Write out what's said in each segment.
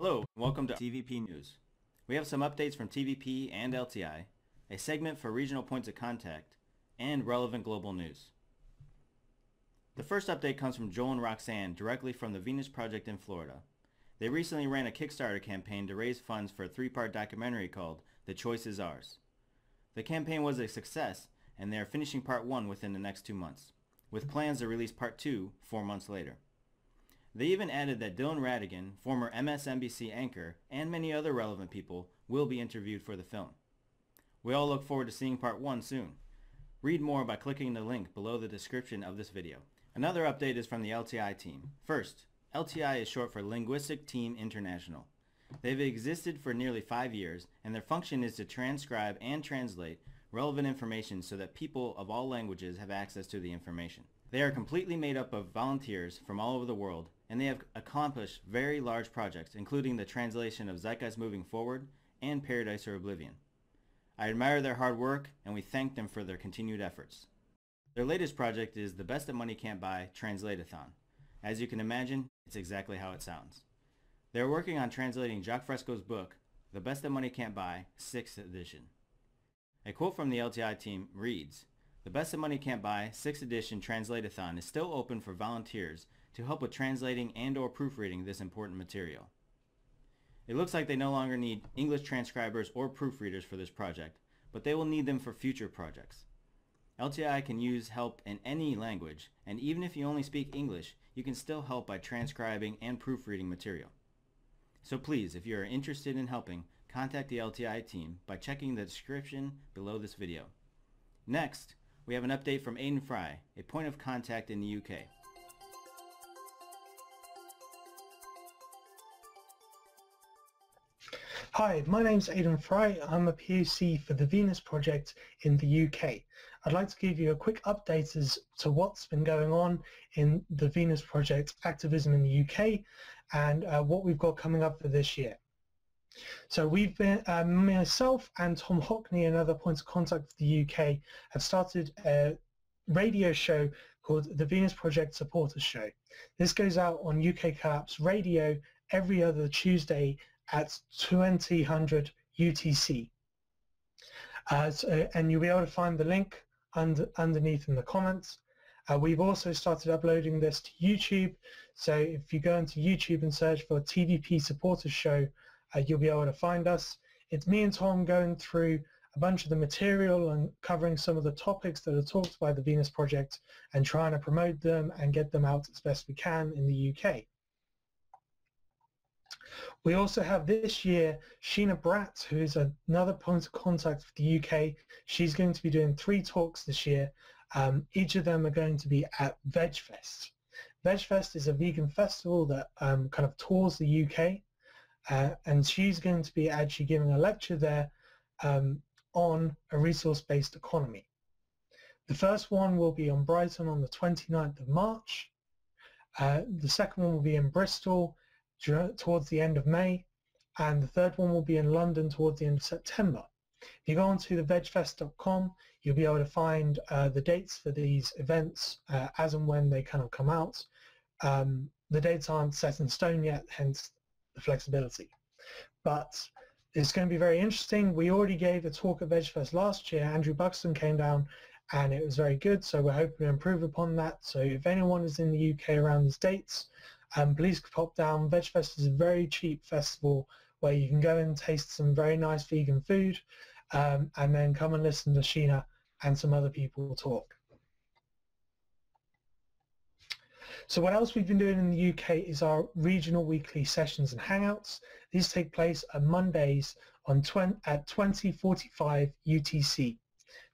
Hello, and welcome to TVP News. We have some updates from TVP and LTI, a segment for regional points of contact, and relevant global news. The first update comes from Joel and Roxanne directly from the Venus Project in Florida. They recently ran a Kickstarter campaign to raise funds for a 3-part documentary called The Choice Is Ours. The campaign was a success, and they are finishing part 1 within the next 2 months, with plans to release part 2 4 months later. They even added that Dylan Ratigan, former MSNBC anchor, and many other relevant people will be interviewed for the film. We all look forward to seeing part 1 soon. Read more by clicking the link below the description of this video. Another update is from the LTI team. First, LTI is short for Linguistic Team International. They've existed for nearly 5 years, and their function is to transcribe and translate relevant information so that people of all languages have access to the information. They are completely made up of volunteers from all over the world, and they have accomplished very large projects, including the translation of Zeitgeist Moving Forward and Paradise or Oblivion. I admire their hard work, and we thank them for their continued efforts. Their latest project is the Best That Money Can't Buy Translate-a-thon. As you can imagine, it's exactly how it sounds. They're working on translating Jacques Fresco's book, The Best That Money Can't Buy, 6th edition. A quote from the LTI team reads, "The Best That Money Can't Buy 6th edition Translate-a-thon is still open for volunteers to help with translating and or proofreading this important material." It looks like they no longer need English transcribers or proofreaders for this project, but they will need them for future projects. LTI can use help in any language, and even if you only speak English, you can still help by transcribing and proofreading material. So please, if you are interested in helping, contact the LTI team by checking the description below this video. Next, we have an update from Aidan Fry, a point of contact in the UK. Hi, my name's Aidan Fry. I'm a POC for the Venus Project in the UK. I'd like to give you a quick update as to what's been going on in the Venus Project activism in the UK and what we've got coming up for this year. So we've been, myself and Tom Hockney, another point of contact for the UK, have started a radio show called the Venus Project Supporters Show. This goes out on UK Collapse Radio every other Tuesday at 2000 UTC. And you'll be able to find the link underneath in the comments. We've also started uploading this to YouTube, so if you go into YouTube and search for TVP Supporters Show, you'll be able to find us. It's me and Tom going through a bunch of the material and covering some of the topics that are talked by the Venus Project and trying to promote them and get them out as best we can in the UK. We also have this year Sheena Bratt, who is another point of contact for the UK. She's going to be doing 3 talks this year. Each of them are going to be at VegFest. VegFest is a vegan festival that kind of tours the UK, and she's going to be actually giving a lecture there on a resource-based economy. The first one will be on Brighton on the 29th of March. The second one will be in Bristol towards the end of May, and the third one will be in London towards the end of September. If you go onto the vegfest.com, you'll be able to find the dates for these events as and when they kind of come out. The dates aren't set in stone yet, hence the flexibility. But it's going to be very interesting. We already gave a talk at VegFest last year. Andrew Buxton came down and it was very good, so we're hoping to improve upon that. So if anyone is in the UK around these dates, please pop down. VegFest is a very cheap festival where you can go and taste some very nice vegan food and then come and listen to Sheena and some other people talk. So what else we've been doing in the UK is our regional weekly sessions and hangouts. These take place on Mondays at 20:45 UTC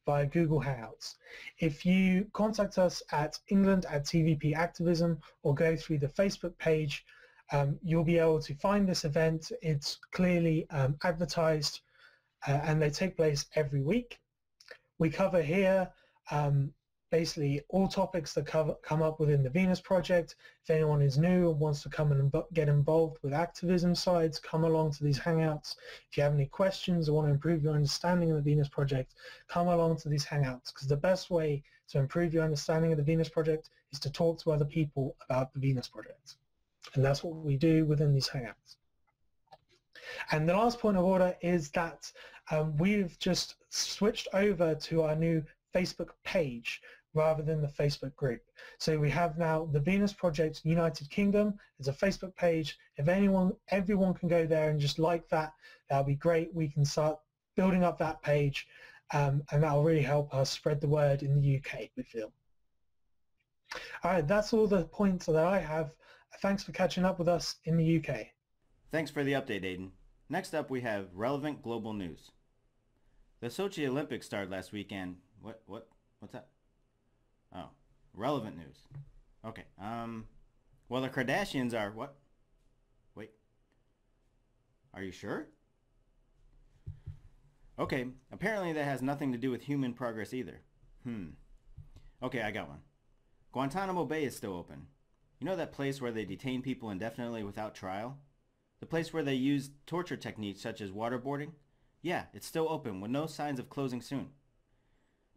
via Google Hangouts. If you contact us at England@tvpactivism or go through the Facebook page, you'll be able to find this event. It's clearly advertised and they take place every week. We cover here basically all topics that come up within the Venus Project. If anyone is new and wants to come and get involved with activism sides, come along to these hangouts. If you have any questions or want to improve your understanding of the Venus Project, come along to these hangouts, because the best way to improve your understanding of the Venus Project is to talk to other people about the Venus Project. And that's what we do within these hangouts. And the last point of order is that we've just switched over to our new Facebook page rather than the Facebook group. So we have now the Venus Project United Kingdom as a Facebook page. If everyone can go there and just like that, that'll be great. We can start building up that page, and that'll really help us spread the word in the UK, we feel. All right, that's all the points that I have. Thanks for catching up with us in the UK. Thanks for the update, Aiden. Next up, we have relevant global news. The Sochi Olympics started last weekend. What's that? Oh, relevant news. Okay. Well, the Kardashians are what? Wait. Are you sure? Okay. Apparently that has nothing to do with human progress either. Okay, I got one. Guantanamo Bay is still open. You know that place where they detain people indefinitely without trial? The place where they use torture techniques such as waterboarding? Yeah, it's still open with no signs of closing soon.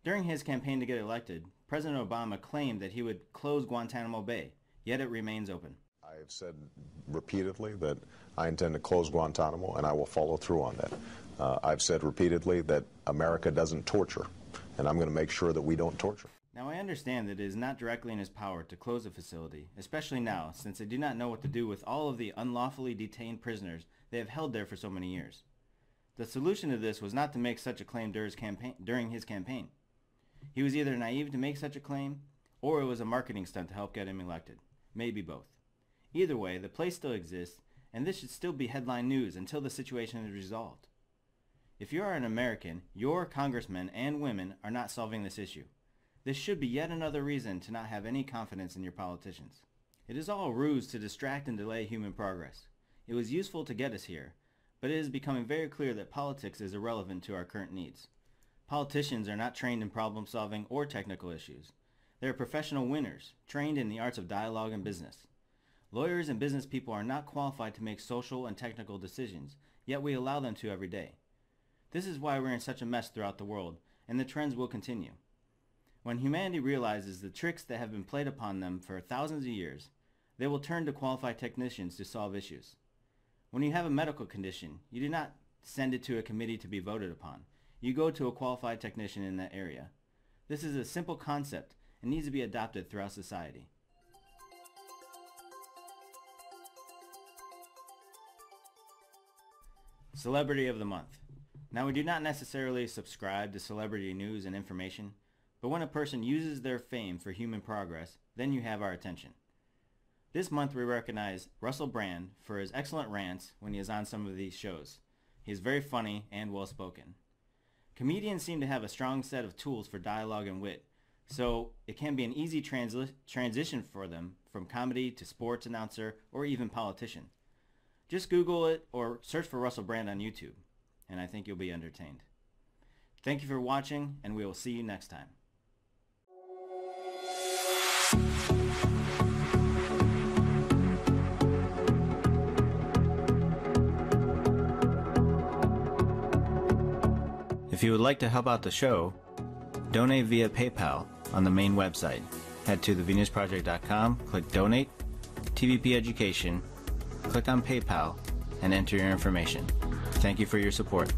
During his campaign to get elected, President Obama claimed that he would close Guantanamo Bay, yet it remains open. I have said repeatedly that I intend to close Guantanamo, and I will follow through on that. I've said repeatedly that America doesn't torture, and I'm going to make sure that we don't torture. Now, I understand that it is not directly in his power to close a facility, especially now, since they do not know what to do with all of the unlawfully detained prisoners they have held there for so many years. The solution to this was not to make such a claim during his campaign. He was either naive to make such a claim, or it was a marketing stunt to help get him elected. Maybe both. Either way, the place still exists, and this should still be headline news until the situation is resolved. If you are an American, your congressmen and women are not solving this issue. This should be yet another reason to not have any confidence in your politicians. It is all a ruse to distract and delay human progress. It was useful to get us here, but it is becoming very clear that politics is irrelevant to our current needs. Politicians are not trained in problem solving or technical issues. They are professional winners, trained in the arts of dialogue and business. Lawyers and business people are not qualified to make social and technical decisions, yet we allow them to every day. This is why we're in such a mess throughout the world, and the trends will continue. When humanity realizes the tricks that have been played upon them for thousands of years, they will turn to qualified technicians to solve issues. When you have a medical condition, you do not send it to a committee to be voted upon. You go to a qualified technician in that area. This is a simple concept and needs to be adopted throughout society. Celebrity of the Month. Now, we do not necessarily subscribe to celebrity news and information, but when a person uses their fame for human progress, then you have our attention. This month we recognize Russell Brand for his excellent rants when he is on some of these shows. He is very funny and well spoken. Comedians seem to have a strong set of tools for dialogue and wit, so it can be an easy transition for them from comedy to sports announcer or even politician. Just Google it or search for Russell Brand on YouTube, and I think you'll be entertained. Thank you for watching, and we will see you next time. If you would like to help out the show, donate via PayPal on the main website. Head to thevenusproject.com, click Donate, TVP Education, click on PayPal, and enter your information. Thank you for your support.